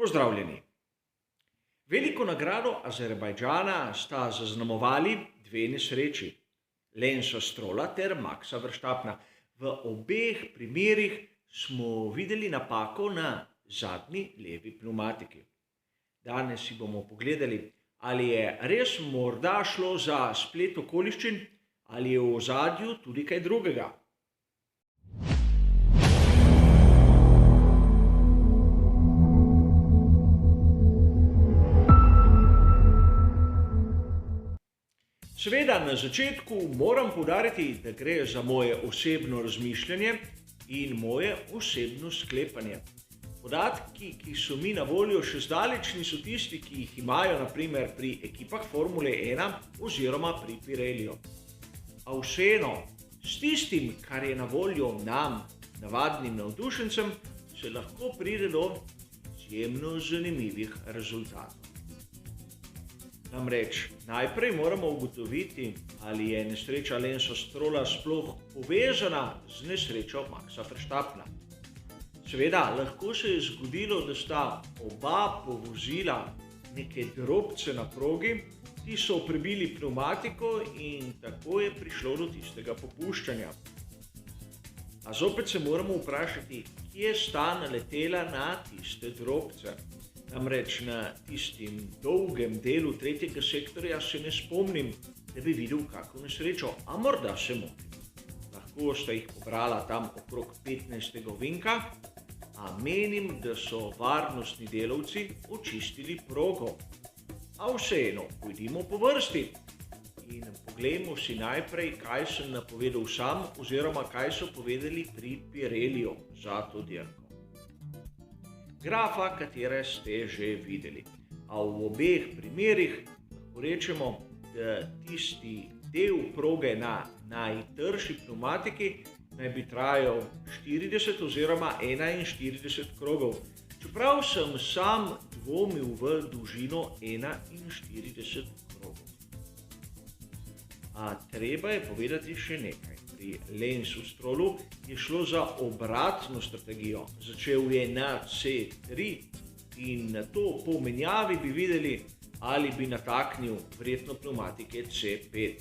Pozdravljeni. Veliko nagrado Azerbajdžana sta zaznamovali dve nesreči, Lensa Strolla ter Maxa Verstappena. V obeh primerih smo videli napako na zadnji levi pnevmatiki. Danes si bomo pogledali, ali je res morda šlo za splet okoliščin ali je v ozadju tudi kaj drugega. Seveda na začetku moram poudariti, da gre za moje osebno razmišljanje in moje osebno sklepanje. Podatki, ki so mi na voljo, še zdaleč niso tisti, ki jih imajo na primer pri ekipah Formule 1 oziroma pri Pirelliju. A vseeno, s tistim, kar je na voljo nam, navadnim navdušencem, se lahko pride do izjemno zanimivih rezultatov. Namreč, najprej moramo ugotoviti, ali je nesreča Lensa Strolla sploh povezana z nesrečo Maxa Verstappena. Seveda, lahko se je zgodilo, da sta oba povozila neke drobce na progi, ki so prebili pnevmatiko in tako je prišlo do tistega popuščanja. A zopet se moramo vprašati, kje sta naletela na tiste drobce. Namreč na tistim dolgem delu tretjega sektorja se ne spomnim, da bi videl kako nesrečo, a morda se motim. Lahko sta jih pobrala tam okrog 15. ovinka, a menim, da so varnostni delavci očistili progo. A vseeno, pojdimo po vrsti in poglejmo si najprej, kaj sem napovedal sam oziroma kaj so povedali pri Pirelliju za to dirko. Grafa, katere ste že videli. A v obeh primerih lahko rečemo, da tisti del proge na najtrši pnevmatiki naj bi trajal 40 oziroma 41 krogov, čeprav sem sam dvomil v dolžino 41 krogov. A treba je povedati še nekaj. Pri Lensu Strollu je šlo za obratno strategijo. Začel je na C3 in na to po menjavi bi videli, ali bi nataknil verjetno pnevmatike C5.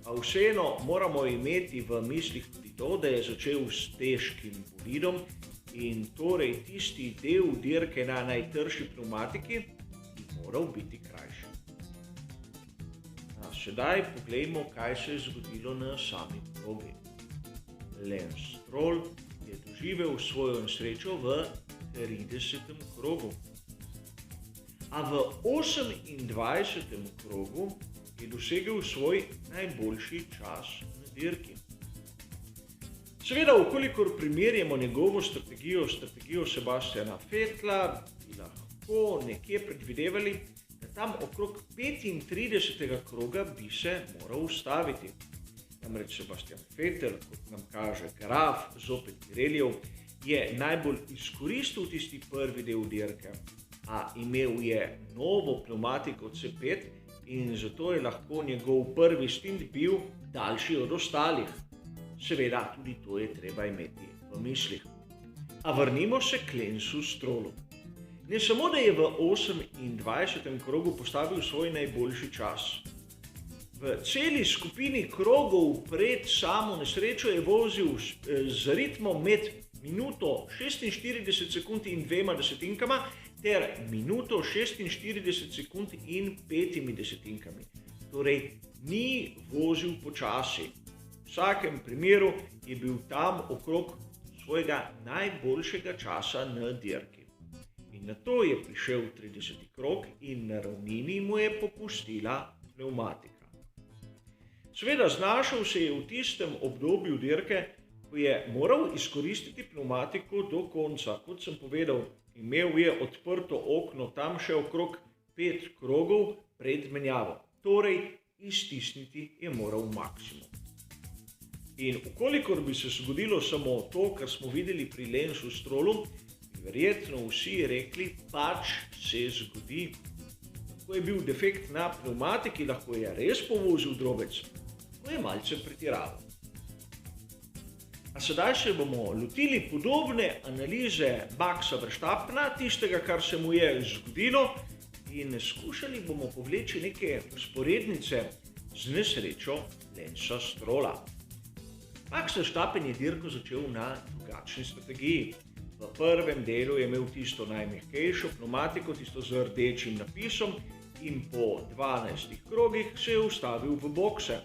A vseeno moramo imeti v mislih tudi to, da je začel s težkim bolidom in torej tisti del dirke na najtrši pnevmatiki bi moral biti krajši. Sedaj poglejmo, kaj se je zgodilo na sami progi. Lens Stroll je doživel svojo nesrečo v 30. krogu. A v 28. krogu je dosegel svoj najboljši čas na dirki. Seveda, vkolikor primerjamo njegovo strategijo Sebastiana Vettela, bi lahko nekje predvidevali, da tam okrog 35. kroga bi se moral ustaviti. Namreč Sebastian Vettel, kot nam kaže graf zopet Pirellijev, je najbolj izkoristil tisti prvi del dirke, a imel je novo pnevmatiko C5 in zato je lahko njegov prvi stint bil daljši od ostalih. Seveda, tudi to je treba imeti v mislih. A vrnimo se k Lensu Strollu. Ne samo, da je v 28. krogu postavil svoj najboljši čas. V celi skupini krogov pred samo nesrečo je vozil z ritmom med minuto 46 sekund in 2 desetinkama ter minuto 46 sekund in 5 desetinkami. Torej, ni vozil počasi. V vsakem primeru je bil tam okrog svojega najboljšega časa na dirki. In nato je prišel 30. krog in na ravnini mu je popustila pnevmatika. Seveda, znašel se je v tistem obdobju dirke, ko je moral izkoristiti pnevmatiko do konca. Kot sem povedal, imel je odprto okno tam še okrog 5 krogov pred menjavo. Torej, iztisniti je moral maksimum. In ukolikor bi se zgodilo samo to, kar smo videli pri Lensu Strollu, verjetno vsi rekli, pač se zgodi. Ko je bil defekt na pnevmatiki, lahko je res povozil drobec, ko je malce pretiraval. A sedaj se bomo lotili podobne analize Maxa Verstappena, tistega, kar se mu je zgodilo, in skušali bomo povleči neke vzporednice z nesrečo Lensa Strolla. Max Verstappen je dirko začel na drugačni strategiji. V prvem delu je imel tisto najmehkejšo pneumatiko, tisto z rdečim napisom, in po 12 krogih se je ustavil v bokse.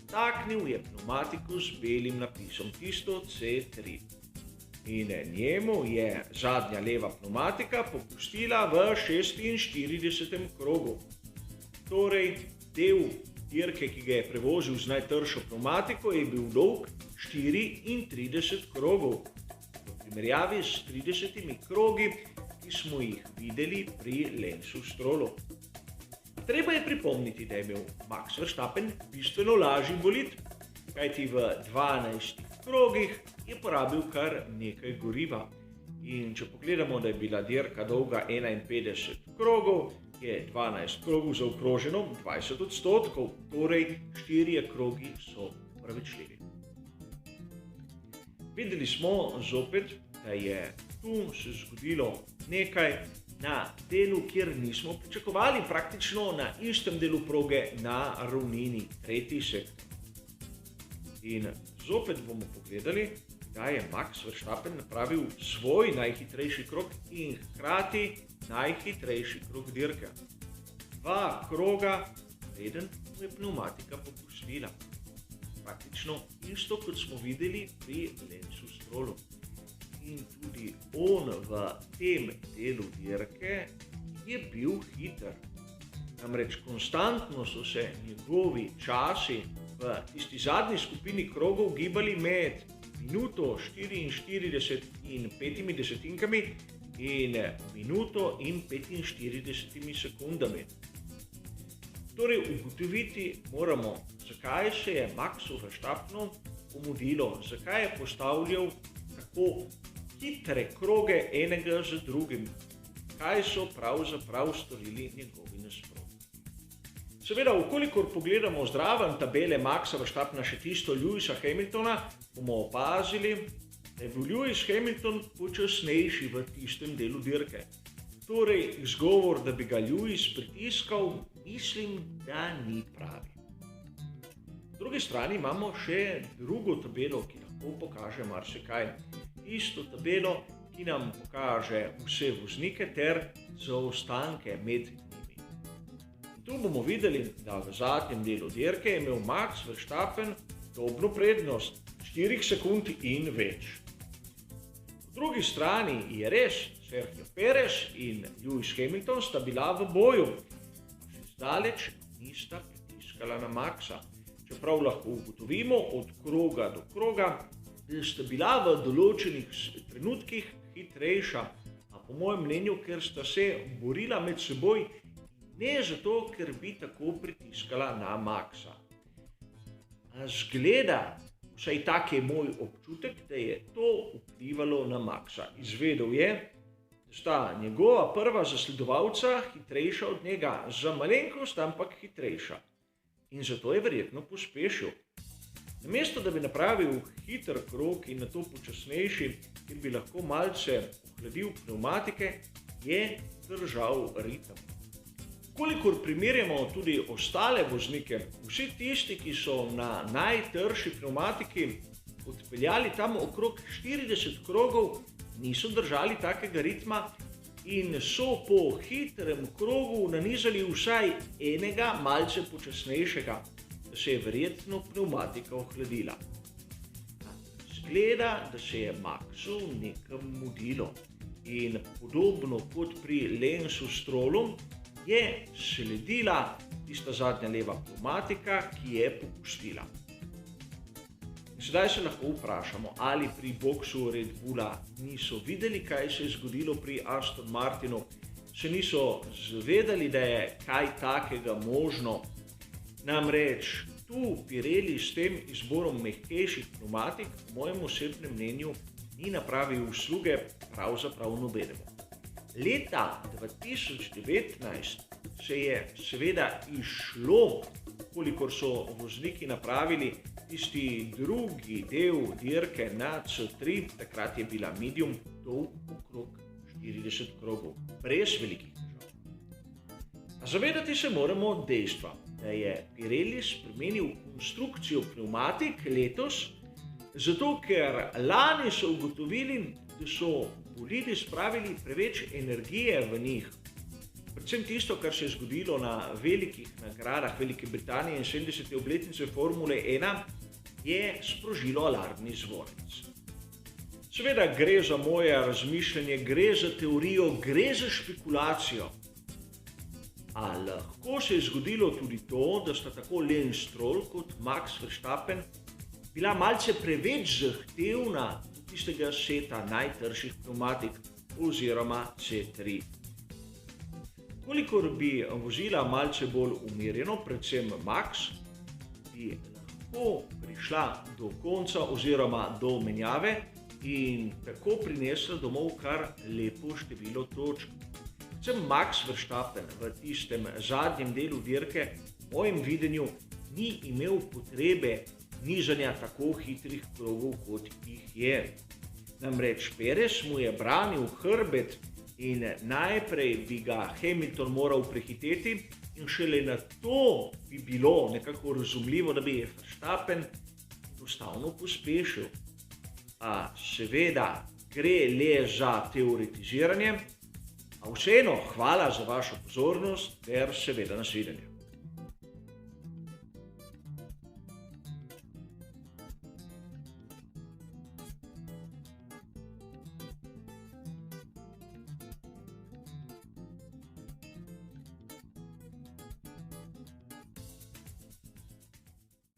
Taknil je pneumatiko z belim napisom, tisto C3. In njemu je zadnja leva pneumatika popustila v 46. krogu. Torej, del dirke, ki ga je prevozil z najtršo pneumatiko, je bil dolg 34 krogov. V primerjavi s 30 krogi, ki smo jih videli pri Lensu Strollu. Treba je pripomniti, da je imel Max Verstappen bistveno lažji bolid, kajti v 12 krogih je porabil kar nekaj goriva. In če pogledamo, da je bila dirka dolga 51 krogov, je 12 krogov zaokroženo 20%, torej 4 krogi so pravičljivi. Videli smo zopet, da je tu se zgodilo nekaj na delu, kjer nismo pričakovali, praktično na istem delu proge na ravnini, tretji sektor. In zopet bomo pogledali, da je Max Verstappen napravil svoj najhitrejši krog in hkrati najhitrejši krog dirke. 2 kroga, preden mu je pneumatika popustila. Praktično isto, kot smo videli pri Lensu Strollu. In tudi on v tem delu dirke je bil hiter. Namreč konstantno so se njegovi časi v tisti zadnji skupini krogov gibali med minuto 44 in 5 desetinkami in minuto in 45 sekundami. Torej, ugotoviti moramo, zakaj se je Maxu Verstappenu pomudilo, zakaj je postavljal tako hitre kroge enega za drugim, kaj so pravzaprav storili njegovi nasprotniki. Seveda, ukolikor pogledamo zraven tabele Maxa Verstappena še tisto Lewisa Hamiltona, bomo opazili, da je bil Lewis Hamilton počasnejši v tistem delu dirke. Torej, izgovor, da bi ga Lewis pritiskal, mislim, da ni pravi. Po drugi strani imamo še drugo tabelo, ki lahko pokaže marsikaj. Isto tabelo, ki nam pokaže vse voznike ter zaostanke med njimi. Tu bomo videli, da v zadnjem delu dirke je imel Max Verstappen dobro prednost, 4 sekund in več. Po drugi strani je res, Sergio Perez in Lewis Hamilton sta bila v boju, še zdaleč nista pritiskala na Maxa. Čeprav lahko ugotovimo od kroga do kroga, da sta bila v določenih trenutkih hitrejša, a po mojem mnenju, ker sta se borila med seboj, ne zato, ker bi tako pritiskala na Maxa. A zgleda, vsaj tak je moj občutek, da je to vplivalo na Maxa. Izvedel je, da sta njegova prva zasledovalca hitrejša od njega, za malenkost, ampak hitrejša. In zato je verjetno pospešil. Namesto, da bi napravil hiter krog in nato počasnejši, kjer bi lahko malce ohladil pneumatike, je držal ritem. Kolikor primerjamo tudi ostale voznike, vsi tisti, ki so na najtrši pneumatiki odpeljali tam okrog 40 krogov, niso držali takega ritma in so po hitrem krogu nanizali vsaj enega malce počasnejšega, da se je verjetno pneumatika ohladila. Zgleda, da se je Maxu nekam mudilo in podobno kot pri Lensu Strollu je sledila tista zadnja leva pneumatika, ki je popustila. Sedaj se lahko vprašamo, ali pri boksu Red Bulla niso videli, kaj se je zgodilo pri Aston Martinu, se niso zvedali, da je kaj takega možno. Namreč tu Pirelli s tem izborom mehkejših pneumatik, po mojem osebnem mnenju, ni napravil usluge pravzaprav nobenemu. Leta 2019 se je seveda izšlo, kolikor so vozniki napravili tisti drugi del dirke na C3, takrat je bila medium, dolg okrog 40 krogov, brez velikih težav. A zavedati se moramo dejstva, da je Pirelli spremenil konstrukcijo pnevmatik letos, zato ker lani so ugotovili, da so bolidi spravili preveč energije v njih. Predvsem tisto, kar se je zgodilo na velikih nagradah Velike Britanije in 70. obletnice Formule 1, je sprožilo alarmni zvonec. Seveda gre za moje razmišljanje, gre za teorijo, gre za špekulacijo. A lahko se je zgodilo tudi to, da sta tako Lance Stroll kot Max Verstappen bila malce preveč zahtevna do tistega seta najtrših pnevmatik oziroma C3. Kolikor bi vozila malce bolj umirjeno, predvsem Max, bi lahko prišla do konca oziroma do menjave in tako prinesla domov kar lepo število točk. Predvsem Max Verstappen v tistem zadnjem delu dirke, v mojem videnju, ni imel potrebe nižanja tako hitrih krogov, kot jih je. Namreč Perez mu je branil hrbet in najprej bi ga Hamilton moral prehiteti in šele na to bi bilo nekako razumljivo, da bi Verstappen enostavno pospešil. A seveda gre le za teoretiziranje, a vseeno hvala za vašo pozornost ter seveda nasvidenje.